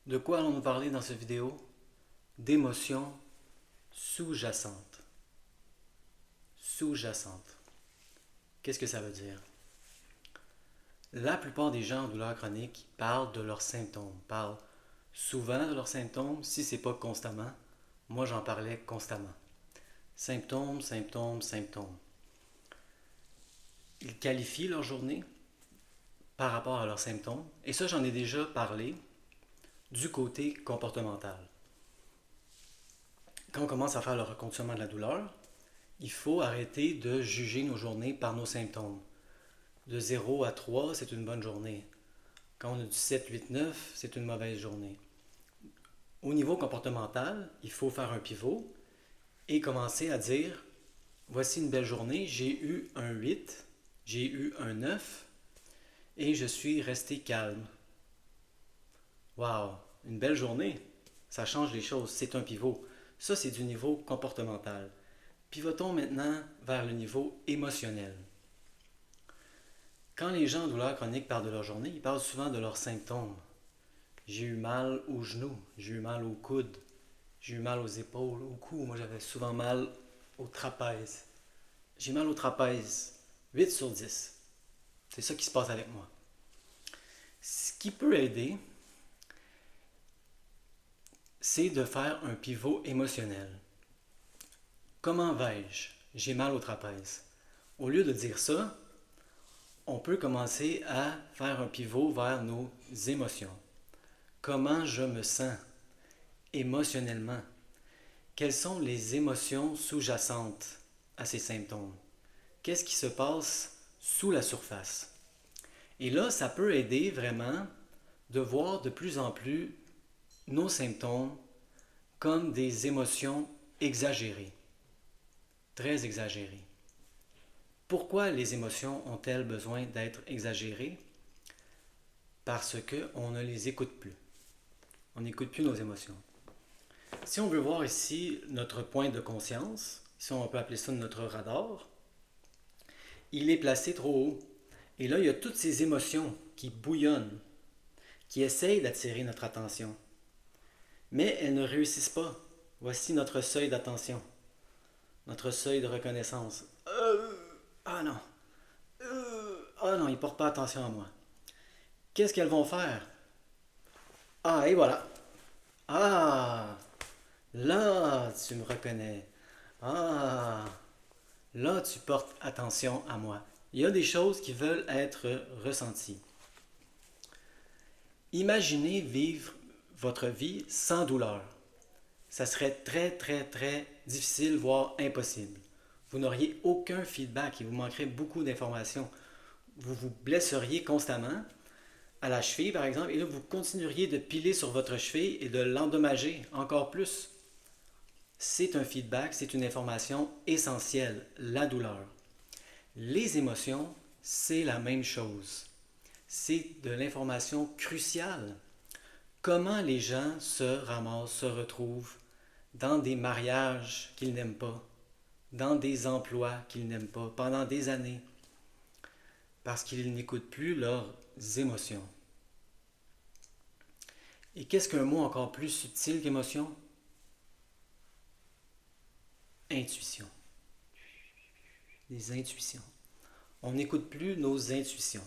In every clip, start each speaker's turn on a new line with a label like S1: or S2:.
S1: De quoi allons-nous parler dans cette vidéo? D'émotions sous-jacentes. Sous-jacentes. Qu'est-ce que ça veut dire? La plupart des gens en douleur chronique parlent de leurs symptômes, parlent souvent de leurs symptômes, si c'est pas constamment. Moi, j'en parlais constamment. Symptômes, symptômes, symptômes. Ils qualifient leur journée par rapport à leurs symptômes, et ça, j'en ai déjà parlé du côté comportemental. Quand on commence à faire le reconditionnement de la douleur, il faut arrêter de juger nos journées par nos symptômes. De 0 à 3, c'est une bonne journée. Quand on a du 7, 8, 9, c'est une mauvaise journée. Au niveau comportemental, il faut faire un pivot et commencer à dire, voici une belle journée, j'ai eu un 8, j'ai eu un 9 et je suis resté calme. Wow, une belle journée, ça change les choses, c'est un pivot. Ça, c'est du niveau comportemental. Pivotons maintenant vers le niveau émotionnel. Quand les gens en douleur chronique parlent de leur journée, ils parlent souvent de leurs symptômes. J'ai eu mal aux genoux, j'ai eu mal aux coudes, j'ai eu mal aux épaules, au cou. Moi, j'avais souvent mal au trapèze. J'ai mal au trapèze. 8 sur 10. C'est ça qui se passe avec moi. Ce qui peut aider, c'est de faire un pivot émotionnel. Comment vais-je? J'ai mal au trapèze. Au lieu de dire ça, on peut commencer à faire un pivot vers nos émotions. Comment je me sens émotionnellement? Quelles sont les émotions sous-jacentes à ces symptômes? Qu'est-ce qui se passe sous la surface? Et là, ça peut aider vraiment de voir de plus en plus nos symptômes comme des émotions exagérées, très exagérées. Pourquoi les émotions ont-elles besoin d'être exagérées? Parce qu'on ne les écoute plus. On n'écoute plus nos émotions. Si on veut voir ici notre point de conscience, si on peut appeler ça notre radar, il est placé trop haut. Et là, il y a toutes ces émotions qui bouillonnent, qui essayent d'attirer notre attention. Mais elles ne réussissent pas. Voici notre seuil d'attention, notre seuil de reconnaissance. Ah non, ah non, ils ne portent pas attention à moi. Qu'est-ce qu'elles vont faire? Ah, et voilà. Ah, là, tu me reconnais. Ah, là, tu portes attention à moi. Il y a des choses qui veulent être ressenties. Imaginez vivre votre vie sans douleur. Ça serait très, très, très difficile, voire impossible. Vous n'auriez aucun feedback, il vous manquerait beaucoup d'informations. Vous vous blesseriez constamment à la cheville, par exemple, et là, vous continueriez de piler sur votre cheville et de l'endommager encore plus. C'est un feedback, c'est une information essentielle, la douleur. Les émotions, c'est la même chose. C'est de l'information cruciale. Comment les gens se ramassent, se retrouvent dans des mariages qu'ils n'aiment pas, dans des emplois qu'ils n'aiment pas, pendant des années, parce qu'ils n'écoutent plus leurs émotions. Et qu'est-ce qu'un mot encore plus subtil qu'émotion? Intuition. Les intuitions. On n'écoute plus nos intuitions.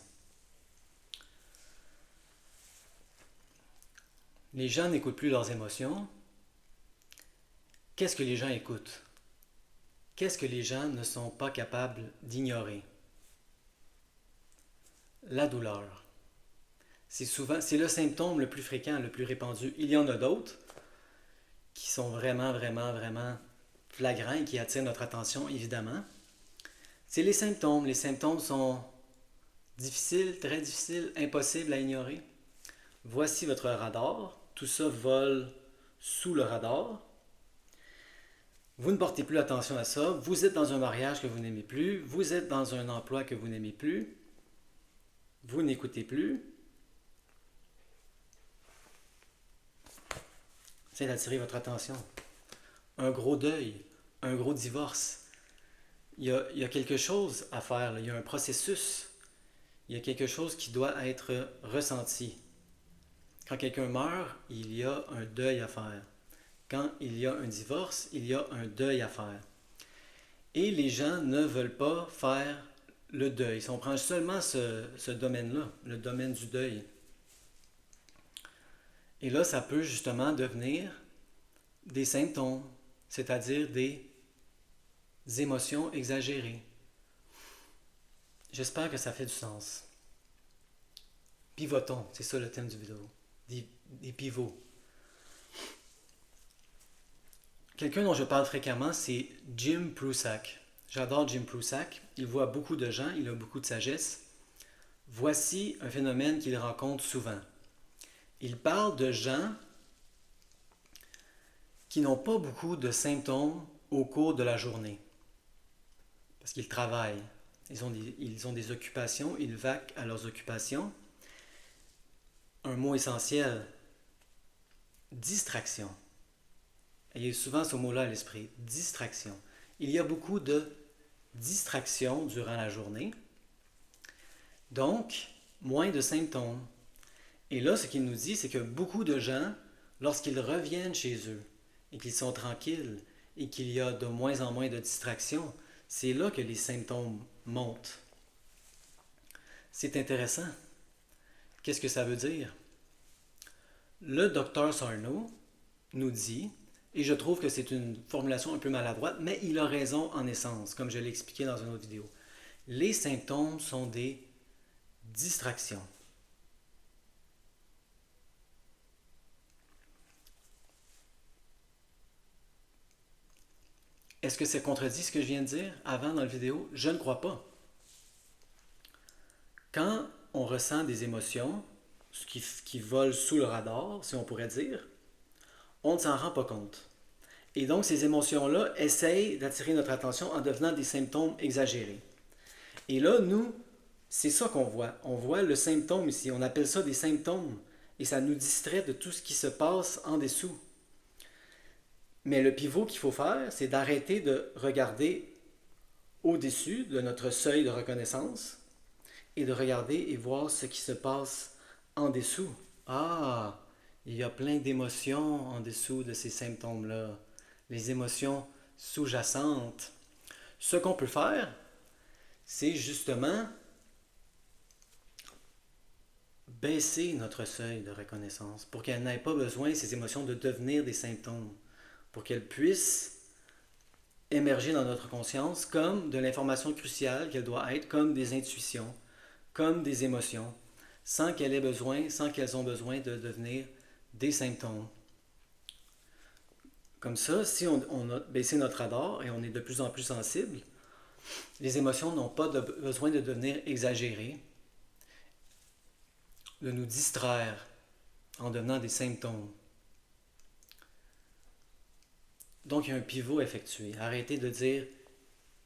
S1: Les gens n'écoutent plus leurs émotions. Qu'est-ce que les gens écoutent? Qu'est-ce que les gens ne sont pas capables d'ignorer? La douleur. C'est le symptôme le plus fréquent, le plus répandu. Il y en a d'autres qui sont vraiment, vraiment, vraiment flagrants et qui attirent notre attention, évidemment. C'est les symptômes. Les symptômes sont difficiles, très difficiles, impossibles à ignorer. Voici votre radar. Tout ça vole sous le radar. Vous ne portez plus attention à ça. Vous êtes dans un mariage que vous n'aimez plus. Vous êtes dans un emploi que vous n'aimez plus. Vous n'écoutez plus. C'est d'attirer votre attention. Un gros deuil, un gros divorce. Il y a quelque chose à faire. Là. Il y a un processus. Il y a quelque chose qui doit être ressenti. Quand quelqu'un meurt, il y a un deuil à faire. Quand il y a un divorce, il y a un deuil à faire. Et les gens ne veulent pas faire le deuil. Si on prend seulement ce domaine-là, le domaine du deuil, et là, ça peut justement devenir des symptômes, c'est-à-dire des émotions exagérées. J'espère que ça fait du sens. Pivotons, c'est ça le thème du vidéo. Des pivots. Quelqu'un dont je parle fréquemment, c'est Jim Prusak. J'adore Jim Prusak. Il voit beaucoup de gens, il a beaucoup de sagesse. Voici un phénomène qu'il rencontre souvent. Il parle de gens qui n'ont pas beaucoup de symptômes au cours de la journée. Parce qu'ils travaillent. Ils ont des occupations, ils vaquent à leurs occupations. Un mot essentiel, distraction. Ayez souvent ce mot-là à l'esprit, distraction. Il y a beaucoup de distractions durant la journée, donc moins de symptômes. Et là, ce qu'il nous dit, c'est que beaucoup de gens, lorsqu'ils reviennent chez eux et qu'ils sont tranquilles et qu'il y a de moins en moins de distractions, c'est là que les symptômes montent. C'est intéressant. Qu'est-ce que ça veut dire? Le docteur Sarno nous dit, et je trouve que c'est une formulation un peu maladroite, mais il a raison en essence, comme je l'ai expliqué dans une autre vidéo. Les symptômes sont des distractions. Est-ce que ça contredit ce que je viens de dire avant dans la vidéo? Je ne crois pas. Quand on ressent des émotions, ce qui volent sous le radar, si on pourrait dire, on ne s'en rend pas compte. Et donc, ces émotions-là essayent d'attirer notre attention en devenant des symptômes exagérés. Et là, nous, c'est ça qu'on voit. On voit le symptôme ici. On appelle ça des symptômes. Et ça nous distrait de tout ce qui se passe en dessous. Mais le pivot qu'il faut faire, c'est d'arrêter de regarder au-dessus de notre seuil de reconnaissance et de regarder et voir ce qui se passe en dessous. Ah, il y a plein d'émotions en dessous de ces symptômes-là. Les émotions sous-jacentes. Ce qu'on peut faire, c'est justement baisser notre seuil de reconnaissance pour qu'elles n'aient pas besoin, ces émotions, de devenir des symptômes, pour qu'elles puissent émerger dans notre conscience comme de l'information cruciale qu'elle doit être, comme des intuitions, comme des émotions, sans qu'elles aient besoin, sans qu'elles ont besoin de devenir des symptômes. Comme ça, si on a baissé notre radar et on est de plus en plus sensible, les émotions n'ont pas besoin de devenir exagérées, de nous distraire en devenant des symptômes. Donc, il y a un pivot effectué. Arrêtez de dire,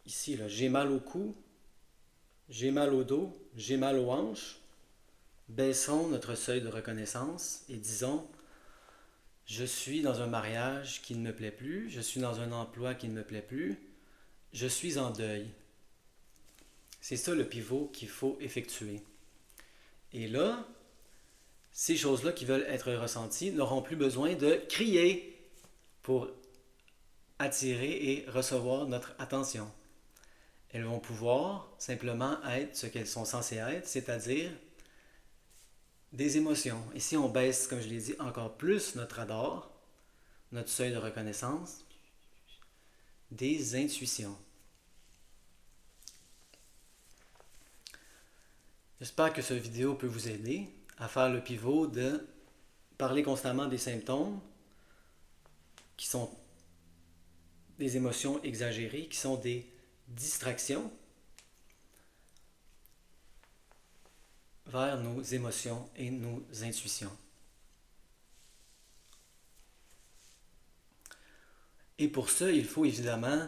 S1: ici, là, j'ai mal au cou, j'ai mal au dos, j'ai mal aux hanches. Baissons notre seuil de reconnaissance et disons, je suis dans un mariage qui ne me plaît plus, je suis dans un emploi qui ne me plaît plus, je suis en deuil. C'est ça le pivot qu'il faut effectuer. Et là, ces choses-là qui veulent être ressenties n'auront plus besoin de crier pour attirer et recevoir notre attention. Elles vont pouvoir simplement être ce qu'elles sont censées être, c'est-à-dire des émotions. Et si on baisse, comme je l'ai dit, encore plus notre radar, notre seuil de reconnaissance, des intuitions. J'espère que cette vidéo peut vous aider à faire le pivot de parler constamment des symptômes qui sont des émotions exagérées, qui sont des distractions, vers nos émotions et nos intuitions. Et pour ça, il faut évidemment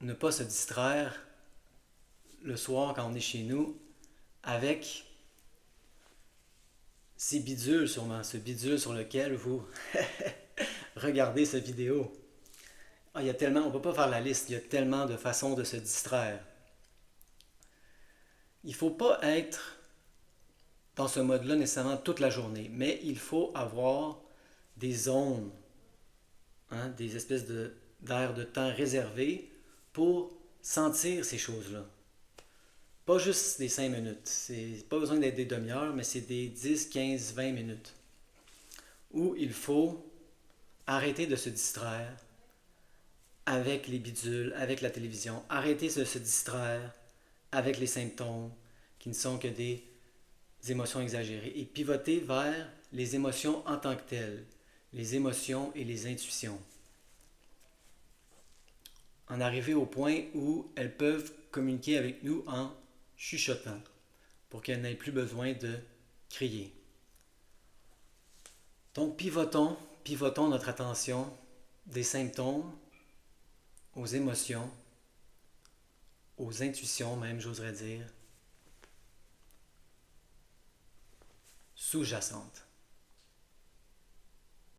S1: ne pas se distraire le soir quand on est chez nous avec ces bidules sûrement, ce bidule sur lequel vous regardez cette vidéo. Ah, il y a tellement, on ne peut pas faire la liste, il y a tellement de façons de se distraire. Il ne faut pas être dans ce mode-là nécessairement toute la journée, mais il faut avoir des zones, hein, des espèces d'air de temps réservés pour sentir ces choses-là. Pas juste des 5 minutes, c'est pas besoin d'être des demi-heures, mais c'est des 10, 15, 20 minutes où il faut arrêter de se distraire avec les bidules, avec la télévision, arrêter de se distraire avec les symptômes qui ne sont que des émotions exagérées et pivoter vers les émotions en tant que telles, les émotions et les intuitions. En arriver au point où elles peuvent communiquer avec nous en chuchotant pour qu'elles n'aient plus besoin de crier. Donc pivotons notre attention des symptômes aux émotions, aux intuitions même, j'oserais dire, sous-jacentes.